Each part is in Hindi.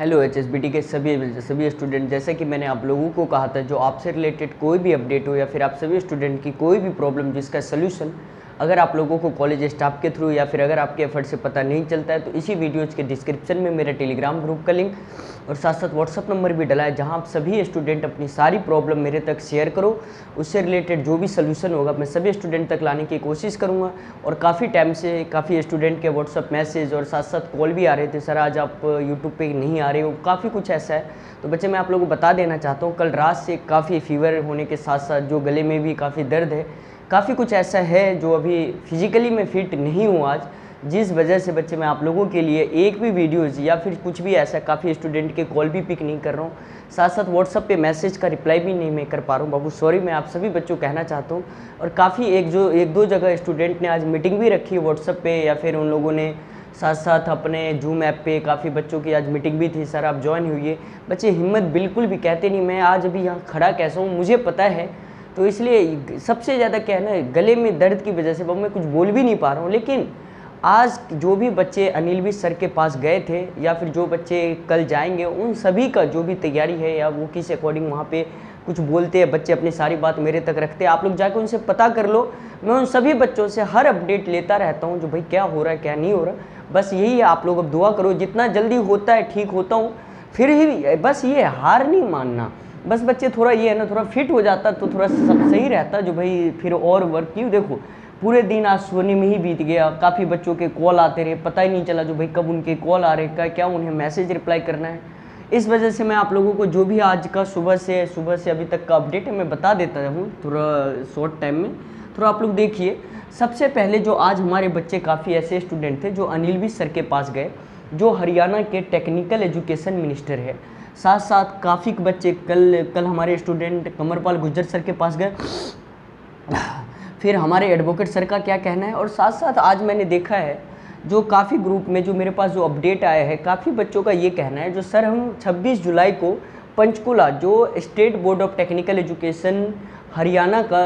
हेलो एचएसबीटी के सभी स्टूडेंट, जैसे कि मैंने आप लोगों को कहा था, जो आपसे रिलेटेड कोई भी अपडेट हो या फिर आप सभी स्टूडेंट की कोई भी प्रॉब्लम जिसका सलूशन अगर आप लोगों को कॉलेज स्टाफ के थ्रू या फिर अगर आपके एफर्ट से पता नहीं चलता है तो इसी वीडियोज़ के डिस्क्रिप्शन में मेरा टेलीग्राम ग्रुप का लिंक और साथ साथ व्हाट्सअप नंबर भी डला है, जहां आप सभी स्टूडेंट अपनी सारी प्रॉब्लम मेरे तक शेयर करो। उससे रिलेटेड जो भी सोल्यूशन होगा मैं सभी स्टूडेंट तक लाने की कोशिश करूँगा। और काफ़ी टाइम से काफ़ी स्टूडेंट के व्हाट्सअप मैसेज और साथ साथ कॉल भी आ रहे थे, सर आज आप यूट्यूब पे नहीं आ रहे हो, काफ़ी कुछ ऐसा है। तो बच्चे मैं आप लोगों को बता देना चाहता हूँ, कल रात से काफ़ी फीवर होने के साथ साथ जो गले में भी काफ़ी दर्द है, काफ़ी कुछ ऐसा है जो अभी फिजिकली मैं फिट नहीं हूँ आज, जिस वजह से बच्चे मैं आप लोगों के लिए एक भी वीडियोज़ या फिर कुछ भी ऐसा, काफ़ी स्टूडेंट के कॉल भी पिक नहीं कर रहा हूँ, साथ साथ व्हाट्सअप पे मैसेज का रिप्लाई भी नहीं मैं कर पा रहा हूँ। बाबू सॉरी, मैं आप सभी बच्चों को कहना चाहता हूँ। और काफ़ी एक दो जगह स्टूडेंट ने आज मीटिंग भी रखी है व्हाट्सअप पे, या फिर उन लोगों ने साथ साथ अपने जूम ऐप पे काफ़ी बच्चों की आज मीटिंग भी थी, सर आप ज्वाइन हुई है। बच्चे हिम्मत बिल्कुल भी कहते नहीं, मैं आज अभी यहाँ खड़ा कैसा हूँ मुझे पता है। तो इसलिए सबसे ज़्यादा क्या है ना, गले में दर्द की वजह से बाबू मैं कुछ बोल भी नहीं पा रहा हूँ। लेकिन आज जो भी बच्चे अनिल भी सर के पास गए थे या फिर जो बच्चे कल जाएंगे, उन सभी का जो भी तैयारी है या वो किस अकॉर्डिंग वहाँ पे कुछ बोलते हैं, बच्चे अपनी सारी बात मेरे तक रखते हैं, आप लोग जाकर उनसे पता कर लो। मैं उन सभी बच्चों से हर अपडेट लेता रहता हूँ, जो भाई क्या हो रहा है क्या नहीं हो रहा। बस यही है, आप लोग अब दुआ करो, जितना जल्दी होता है ठीक होता हूँ। फिर ही बस ये हार नहीं मानना, बस बच्चे थोड़ा ये है ना, थोड़ा फिट हो जाता तो थोड़ा सब सही रहता, जो भाई फिर और वर्क क्यों। देखो पूरे दिन आज सोने में ही बीत गया, काफ़ी बच्चों के कॉल आते रहे, पता ही नहीं चला जो भाई कब उनके कॉल आ रहे, क्या उन्हें मैसेज रिप्लाई करना है। इस वजह से मैं आप लोगों को जो भी आज का सुबह से अभी तक का अपडेट है मैं बता देता हूँ थोड़ा शॉर्ट टाइम में। थोड़ा आप लोग देखिए, सबसे पहले जो आज हमारे बच्चे काफ़ी ऐसे स्टूडेंट थे जो अनिल भी सर के पास गए, जो हरियाणा के टेक्निकल एजुकेशन मिनिस्टर है। साथ साथ काफ़ी बच्चे कल हमारे स्टूडेंट कमरपाल गुज्जर सर के पास गए, फिर हमारे एडवोकेट सर का क्या कहना है। और साथ साथ आज मैंने देखा है जो काफ़ी ग्रुप में जो मेरे पास जो अपडेट आया है, काफ़ी बच्चों का ये कहना है जो सर हम 26 जुलाई को पंचकुला जो state board of technical education Haryana का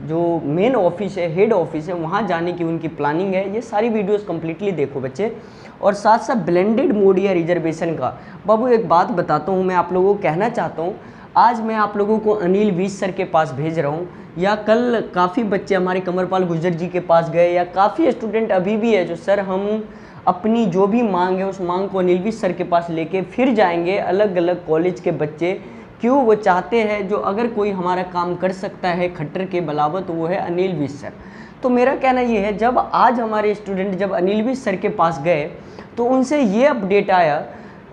जो मेन ऑफिस है, हेड ऑफिस है, वहाँ जाने की उनकी प्लानिंग है। ये सारी वीडियोस कम्प्लीटली देखो बच्चे। और साथ साथ ब्लेंडेड मोड या रिजर्वेशन का बाबू एक बात बताता हूँ, मैं आप लोगों को कहना चाहता हूँ, आज मैं आप लोगों को अनिल विज सर के पास भेज रहा हूँ, या कल काफ़ी बच्चे हमारे कमरपाल गुज्जर जी के पास गए, या काफ़ी स्टूडेंट अभी भी है जो सर हम अपनी जो भी मांग है उस मांग को अनिल विज सर के पास लेके फिर जाएंगे। अलग अलग कॉलेज के बच्चे क्यों वो चाहते हैं, जो अगर कोई हमारा काम कर सकता है खट्टर के बलावत तो वो है अनिल विज सर। तो मेरा कहना ये है, जब आज हमारे स्टूडेंट जब अनिल विज सर के पास गए तो उनसे ये अपडेट आया,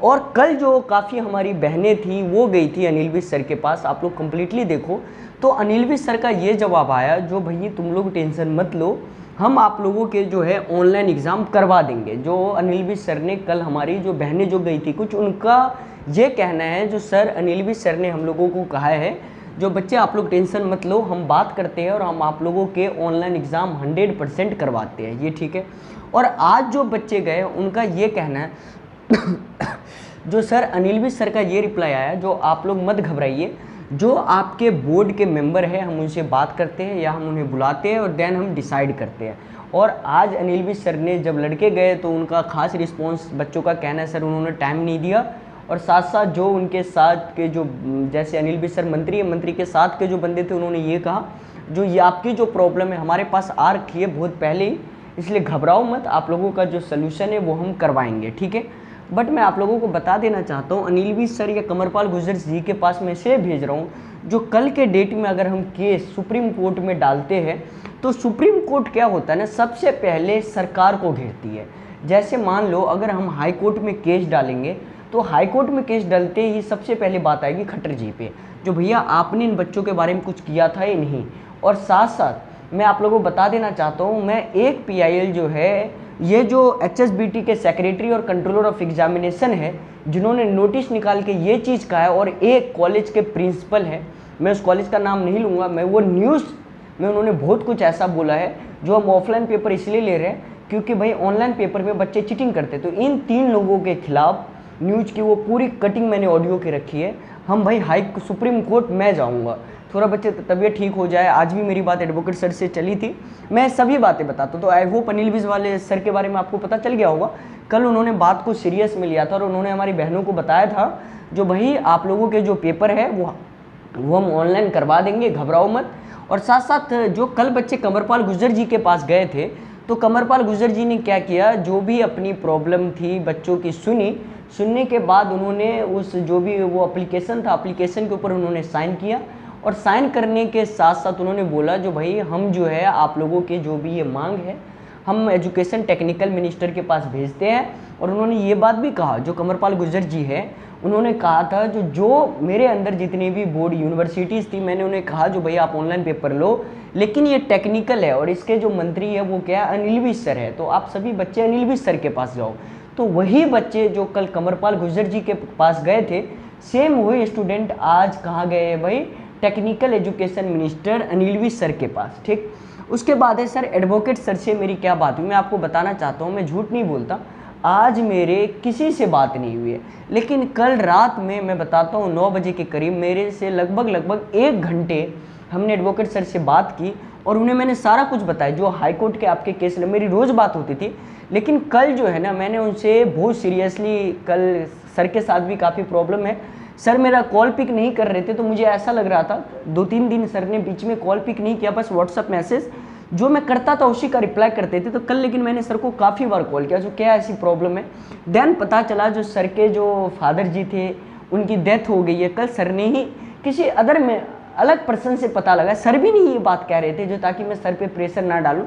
और कल जो काफ़ी हमारी बहनें थी वो गई थी अनिल विज सर के पास, आप लोग कम्प्लीटली देखो। तो अनिल विज सर का ये जवाब आया, जो भैया तुम लोग टेंशन मत लो, हम आप लोगों के जो है ऑनलाइन एग्ज़ाम करवा देंगे। जो अनिल विज सर ने कल हमारी जो बहनें जो गई थी, कुछ उनका ये कहना है, जो सर अनिल विज सर ने हम लोगों को कहा है, जो बच्चे आप लोग टेंशन मत लो, हम बात करते हैं और हम आप लोगों के ऑनलाइन एग्ज़ाम 100% करवाते हैं, ये ठीक है। और आज जो बच्चे गए उनका ये कहना है जो सर अनिल विज सर का ये रिप्लाई आया, जो आप लोग मत घबराइए, जो आपके बोर्ड के मेंबर है हम उनसे बात करते हैं या हम उन्हें बुलाते हैं और देन हम डिसाइड करते हैं। और आज अनिल विज सर ने जब लड़के गए तो उनका खास रिस्पॉन्स बच्चों का कहना है, सर उन्होंने टाइम नहीं दिया। और साथ साथ जो उनके साथ के जो जैसे अनिल विज सर मंत्री है, मंत्री के साथ के जो बंदे थे उन्होंने ये कहा, जो ये आपकी जो प्रॉब्लम है हमारे पास आ रखी है बहुत पहले ही, इसलिए घबराओ मत, आप लोगों का जो सोल्यूशन है वो हम करवाएंगे, ठीक है। बट मैं आप लोगों को बता देना चाहता हूँ, अनिल विज सर या कमरपाल गुज्जर जी के पास मैं इसलिए भेज रहा हूँ, जो कल के डेट में अगर हम केस सुप्रीम कोर्ट में डालते हैं तो सुप्रीम कोर्ट क्या होता है ना, सबसे पहले सरकार को घेरती है। जैसे मान लो अगर हम हाई कोर्ट में केस डालेंगे तो हाई कोर्ट में केस डालते ही सबसे पहले बात आएगी खट्टर जी पे, जो भैया आपने इन बच्चों के बारे में कुछ किया था या नहीं। और साथ साथ मैं आप लोगों को बता देना चाहता हूँ, मैं एक PIL जो है, ये जो HSBT के सेक्रेटरी और कंट्रोलर ऑफ एग्जामिनेशन है, जिन्होंने नोटिस निकाल के ये चीज़ कहा है, और एक कॉलेज के प्रिंसिपल है, मैं उस कॉलेज का नाम नहीं लूँगा, मैं वो न्यूज़ में उन्होंने बहुत कुछ ऐसा बोला है, जो हम ऑफलाइन पेपर इसलिए ले रहे हैं क्योंकि भाई ऑनलाइन पेपर में बच्चे चीटिंग करते। तो इन 3 लोगों के खिलाफ न्यूज़ की वो पूरी कटिंग मैंने ऑडियो की रखी है। हम भाई सुप्रीम कोर्ट मैं जाऊँगा, थोड़ा बच्चे तबीयत ठीक हो जाए। आज भी मेरी बात एडवोकेट सर से चली थी, मैं सभी बातें बताता हूँ। तो आई होप अनिल विज वाले सर के बारे में आपको पता चल गया होगा। कल उन्होंने बात को सीरियस में लिया था और उन्होंने हमारी बहनों को बताया था जो भाई आप लोगों के जो पेपर है वो हम ऑनलाइन करवा देंगे, घबराओ मत। और साथ साथ जो कल बच्चे कंवरपाल गुर्जर जी के पास गए थे, तो कंवरपाल गुर्जर जी ने क्या किया, जो भी अपनी प्रॉब्लम थी बच्चों की सुनने के बाद उन्होंने उस जो भी वो एप्लीकेशन था, एप्लीकेशन के ऊपर उन्होंने साइन किया। और साइन करने के साथ साथ उन्होंने बोला जो भाई हम जो है आप लोगों के जो भी ये मांग है हम एजुकेशन टेक्निकल मिनिस्टर के पास भेजते हैं। और उन्होंने ये बात भी कहा, जो कंवरपाल गुर्जर जी है उन्होंने कहा था जो मेरे अंदर जितनी भी बोर्ड यूनिवर्सिटीज़ थी मैंने उन्हें कहा जो भाई आप ऑनलाइन पेपर लो, लेकिन ये टेक्निकल है और इसके जो मंत्री है वो क्या है, अनिल विज सर है, तो आप सभी बच्चे अनिल विज सर के पास जाओ। तो वही बच्चे जो कल कंवरपाल गुर्जर जी के पास गए थे, सेम वही स्टूडेंट आज कहाँ गए हैं भाई, technical education minister Anil Vij sir के पास। ठीक, उसके बाद है सर एडवोकेट सर से मेरी क्या बात हुई, मैं आपको बताना चाहता हूँ, मैं झूठ नहीं बोलता, आज मेरे किसी से बात नहीं हुई है। लेकिन कल रात में मैं बताता हूँ 9 बजे के करीब मेरे से लगभग 1 घंटे हमने एडवोकेट सर से बात की और उन्हें मैंने सारा कुछ बताया जो हाई कोर्ट के आपके केस में मेरी रोज़ बात होती थी। लेकिन कल जो है ना मैंने उनसे बहुत सीरियसली, कल सर के साथ भी काफ़ी प्रॉब्लम है, सर मेरा कॉल पिक नहीं कर रहे थे, तो मुझे ऐसा लग रहा था 2-3 दिन सर ने बीच में कॉल पिक नहीं किया, बस व्हाट्सअप मैसेज जो मैं करता था उसी का रिप्लाई करते थे। तो कल लेकिन मैंने सर को काफ़ी बार कॉल किया जो क्या ऐसी प्रॉब्लम है। देन पता चला जो सर के जो फादर जी थे उनकी डेथ हो गई है। कल सर ने ही किसी अदर में अलग पर्सन से पता लगा, सर भी नहीं ये बात कह रहे थे जो ताकि मैं सर पे प्रेशर ना डालूं,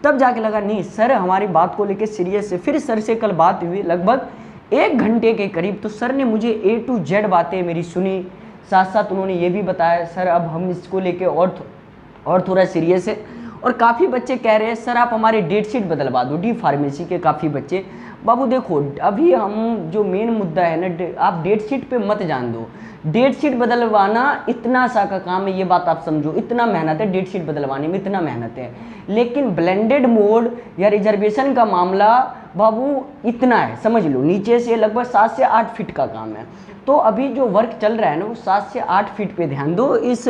तब जाके लगा नहीं सर हमारी बात को लेकर सीरियस है। फिर सर से कल बात हुई लगभग 1 घंटे के करीब, तो सर ने मुझे A to Z बातें मेरी सुनी। साथ साथ उन्होंने ये भी बताया सर अब हम इसको लेके और थोड़ा सीरियस है। और काफ़ी बच्चे कह रहे हैं सर आप हमारे डेट शीट बदलवा दो, डी फार्मेसी के काफ़ी बच्चे। बाबू देखो अभी हम जो मेन मुद्दा है ना, आप डेट शीट पे मत जान दो, डेट शीट बदलवाना इतना सा का काम है, ये बात आप समझो, इतना मेहनत है डेट शीट बदलवाने में, इतना मेहनत है। लेकिन ब्लेंडेड मोड या रिजर्वेशन का मामला बाबू इतना है, समझ लो, नीचे से लगभग 7 से 8 फीट का काम है। तो अभी जो वर्क चल रहा है ना वो 7 से 8 फीट पे ध्यान दो। इस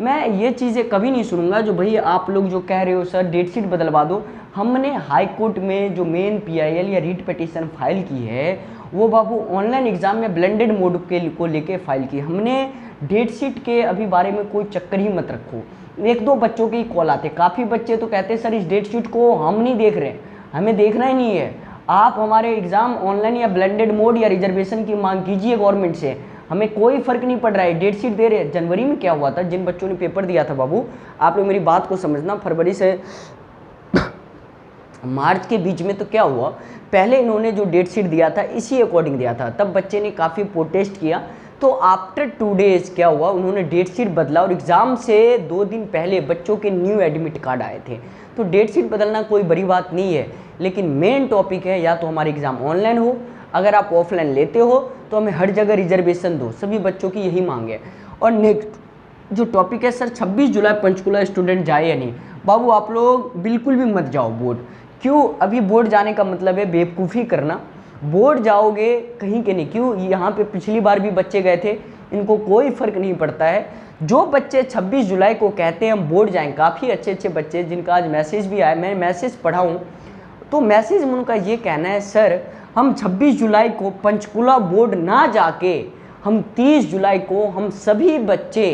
मैं ये चीज़ें कभी नहीं सुनूंगा जो भाई आप लोग जो कह रहे हो सर डेट शीट बदलवा दो। हमने हाई कोर्ट में जो मेन PIL या रीट पिटीशन फाइल की है वो बाबू ऑनलाइन एग्जाम में ब्लेंडेड मोड को लेके फाइल की। हमने डेट शीट के अभी बारे में कोई चक्कर ही मत रखो। 1-2 बच्चों के ही कॉल आते, काफ़ी बच्चे तो कहते हैं सर इस डेट शीट को हम नहीं देख रहे, हमें देखना ही नहीं है, आप हमारे एग्ज़ाम ऑनलाइन या ब्लेंडेड मोड या रिजर्वेशन की मांग कीजिए गवर्नमेंट से, हमें कोई फ़र्क नहीं पड़ रहा है, डेट शीट दे रहे हैं। जनवरी में क्या हुआ था, जिन बच्चों ने पेपर दिया था बाबू, आप लोग मेरी बात को समझना, फरवरी से मार्च के बीच में तो क्या हुआ, पहले इन्होंने जो डेट शीट दिया था इसी अकॉर्डिंग दिया था, तब बच्चे ने काफ़ी प्रोटेस्ट किया। तो आफ्टर 2 डेज़ क्या हुआ, उन्होंने डेट शीट बदला और एग्ज़ाम से 2 दिन पहले बच्चों के न्यू एडमिट कार्ड आए थे। तो डेट शीट बदलना कोई बड़ी बात नहीं है, लेकिन मेन टॉपिक है या तो हमारे एग्ज़ाम ऑनलाइन हो, अगर आप ऑफलाइन लेते हो तो हमें हर जगह रिजर्वेशन दो, सभी बच्चों की यही मांग है। और नेक्स्ट जो टॉपिक है सर 26 जुलाई पंचकुला स्टूडेंट जाए या नहीं, बाबू आप लोग बिल्कुल भी मत जाओ बोर्ड। क्यों, अभी बोर्ड जाने का मतलब है बेवकूफ़ी करना, बोर्ड जाओगे कहीं के नहीं। क्यों, यहाँ पे पिछली बार भी बच्चे गए थे, इनको कोई फ़र्क नहीं पड़ता है। जो बच्चे 26 जुलाई को कहते हैं हम बोर्ड जाएँ, काफ़ी अच्छे बच्चे जिनका आज मैसेज भी आया, मैं मैसेज पढ़ा हूँ, तो मैसेज में उनका ये कहना है सर हम 26 जुलाई को पंचकुला बोर्ड ना जाके हम 30 जुलाई को हम सभी बच्चे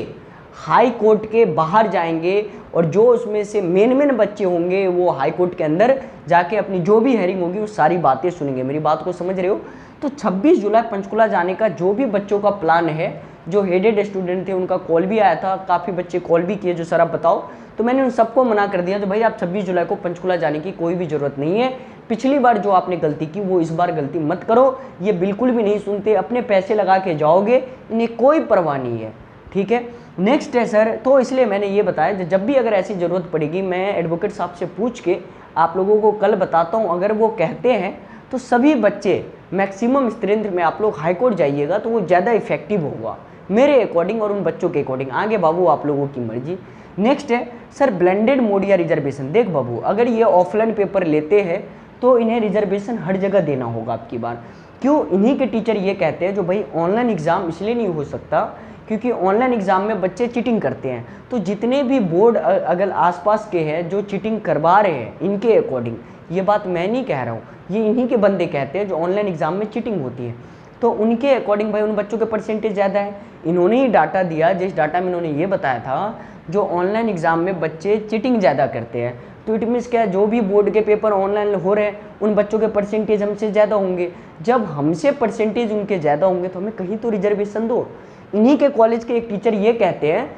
हाई कोर्ट के बाहर जाएंगे और जो उसमें से मेन बच्चे होंगे वो हाई कोर्ट के अंदर जाके अपनी जो भी हेयरिंग होगी वो सारी बातें सुनेंगे। मेरी बात को समझ रहे हो? तो 26 जुलाई पंचकुला जाने का जो भी बच्चों का प्लान है, जो हेडेड स्टूडेंट थे उनका कॉल भी आया था, काफ़ी बच्चे कॉल भी किए जो सर आप बताओ, तो मैंने उन सबको मना कर दिया तो भाई आप 26 जुलाई को पंचकुला जाने की कोई भी ज़रूरत नहीं है। पिछली बार जो आपने गलती की वो इस बार गलती मत करो, ये बिल्कुल भी नहीं सुनते, अपने पैसे लगा के जाओगे, इन्हें कोई परवाह नहीं है, ठीक है। नेक्स्ट है सर, तो इसलिए मैंने ये बताया जब भी अगर ऐसी ज़रूरत पड़ेगी मैं एडवोकेट साहब से पूछ के आप लोगों को कल बताता हूँ। अगर वो कहते हैं तो सभी बच्चे मैक्सिमम स्ट्रेंथ में आप लोग हाई कोर्ट जाइएगा तो वो ज़्यादा इफेक्टिव होगा मेरे अकॉर्डिंग और उन बच्चों के अकॉर्डिंग। आगे बाबू आप लोगों की मर्जी। नेक्स्ट है सर ब्लेंडेड मोड या रिजर्वेशन। देख बाबू, अगर ये ऑफलाइन पेपर लेते हैं तो इन्हें रिजर्वेशन हर जगह देना होगा आपकी बार। क्यों? इन्हीं के टीचर ये कहते हैं जो भाई ऑनलाइन एग्ज़ाम इसलिए नहीं हो सकता क्योंकि ऑनलाइन एग्ज़ाम में बच्चे चीटिंग करते हैं। तो जितने भी बोर्ड अगर आसपास के हैं जो चीटिंग करवा रहे हैं, इनके अकॉर्डिंग, ये बात मैं नहीं कह रहा हूँ, ये इन्हीं के बंदे कहते हैं जो ऑनलाइन एग्ज़ाम में चीटिंग होती है, तो उनके अकॉर्डिंग भाई उन बच्चों के परसेंटेज ज़्यादा है। इन्होंने ही डाटा दिया, जिस डाटा में इन्होंने ये बताया था जो ऑनलाइन एग्ज़ाम में बच्चे चीटिंग ज़्यादा करते हैं, तो इट मीन्स क्या है, जो भी बोर्ड के पेपर ऑनलाइन हो रहे हैं उन बच्चों के परसेंटेज हमसे ज़्यादा होंगे। जब हमसे परसेंटेज उनके ज़्यादा होंगे तो हमें कहीं तो रिजर्वेशन दो। इन्हीं के कॉलेज के एक टीचर ये कहते हैं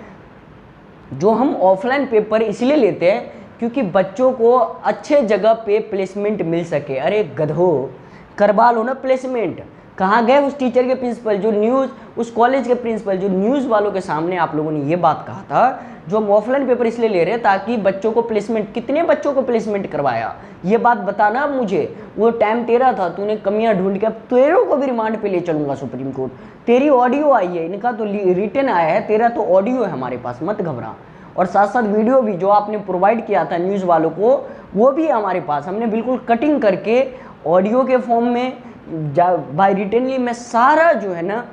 जो हम ऑफलाइन पेपर इसलिए लेते हैं क्योंकि बच्चों को अच्छे जगह पे प्लेसमेंट मिल सके। अरे गधो, करवा लो ना प्लेसमेंट। कहाँ गए उस टीचर के प्रिंसिपल, जो न्यूज़, उस कॉलेज के प्रिंसिपल जो न्यूज़ वालों के सामने आप लोगों ने ये बात कहा था जो हम ऑफलाइन पेपर इसलिए ले रहे हैं ताकि बच्चों को प्लेसमेंट, कितने बच्चों को प्लेसमेंट करवाया ये बात बताना मुझे। वो टाइम तेरा था, तूने कमियां ढूंढ के, अब तेरों को भी रिमांड पे ले चलूंगा सुप्रीम कोर्ट। तेरी ऑडियो आई है, इनका तो रिटन आया है, तेरा तो ऑडियो है हमारे पास, मत घबरा। और साथ साथ वीडियो भी जो आपने प्रोवाइड किया था न्यूज़ वालों को, वो भी हमारे पास, हमने बिल्कुल कटिंग करके ऑडियो के फॉर्म में बाय रिटनली मैं सारा जो है ना,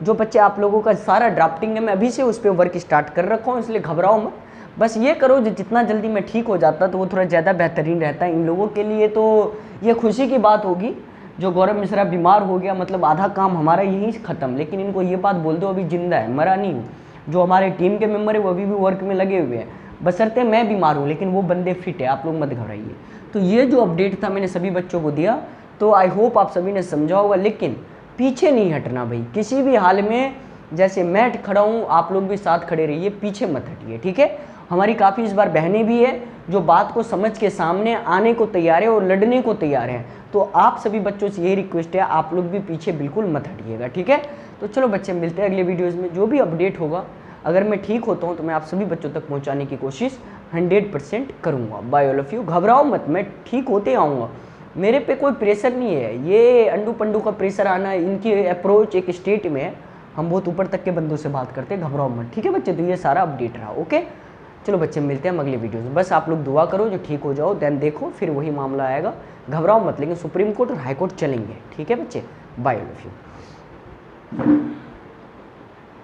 जो बच्चे आप लोगों का सारा ड्राफ्टिंग है, मैं अभी से उस पर वर्क स्टार्ट कर रखा हूँ, इसलिए घबराओ मत। बस ये करो जितना जल्दी मैं ठीक हो जाता तो वो थोड़ा ज़्यादा बेहतरीन रहता है इन लोगों के लिए। तो ये खुशी की बात होगी जो गौरव मिश्रा बीमार हो गया, मतलब आधा काम हमारा यहीं ख़त्म। लेकिन इनको ये बात बोल दो अभी जिंदा है, मरा नहीं हूँ। जो हमारे टीम के मेम्बर है वो अभी भी वर्क में लगे हुए हैं, बशर्ते मैं बीमार हूँ, लेकिन वो बंदे फिट है, आप लोग मत घबराइए। तो ये जो अपडेट था मैंने सभी बच्चों को दिया, तो आई होप आप सभी ने समझा होगा। लेकिन पीछे नहीं हटना भाई, किसी भी हाल में। जैसे मैं खड़ा हूँ, आप लोग भी साथ खड़े रहिए, पीछे मत हटिए, ठीक है। हमारी काफ़ी इस बार बहनें भी है जो बात को समझ के सामने आने को तैयार है और लड़ने को तैयार हैं। तो आप सभी बच्चों से यही रिक्वेस्ट है, आप लोग भी पीछे बिल्कुल मत हटिएगा, ठीक है। तो चलो बच्चे, मिलते हैं अगले वीडियोज़ में। जो भी अपडेट होगा, अगर मैं ठीक होता हूँ तो मैं आप सभी बच्चों तक पहुँचाने की कोशिश 100% करूँगा। Bye all of you. घबराओ मत, मैं ठीक होते आऊँगा, मेरे पे कोई प्रेशर नहीं है। ये अंडू पंडू का प्रेशर आना, इनकी अप्रोच एक स्टेट में है, हम बहुत ऊपर तक के बंदों से बात करते हैं, घबराओ मत, ठीक है बच्चे। तो ये सारा अपडेट रहा, ओके। चलो बच्चे, मिलते हैं हम अगले वीडियोज़ में। बस आप लोग दुआ करो जो ठीक हो जाओ, देन देखो फिर वही मामला आएगा। घबराओ मत, लेकिन सुप्रीम कोर्ट और हाई कोर्ट चलेंगे, ठीक है बच्चे। Bye all of you.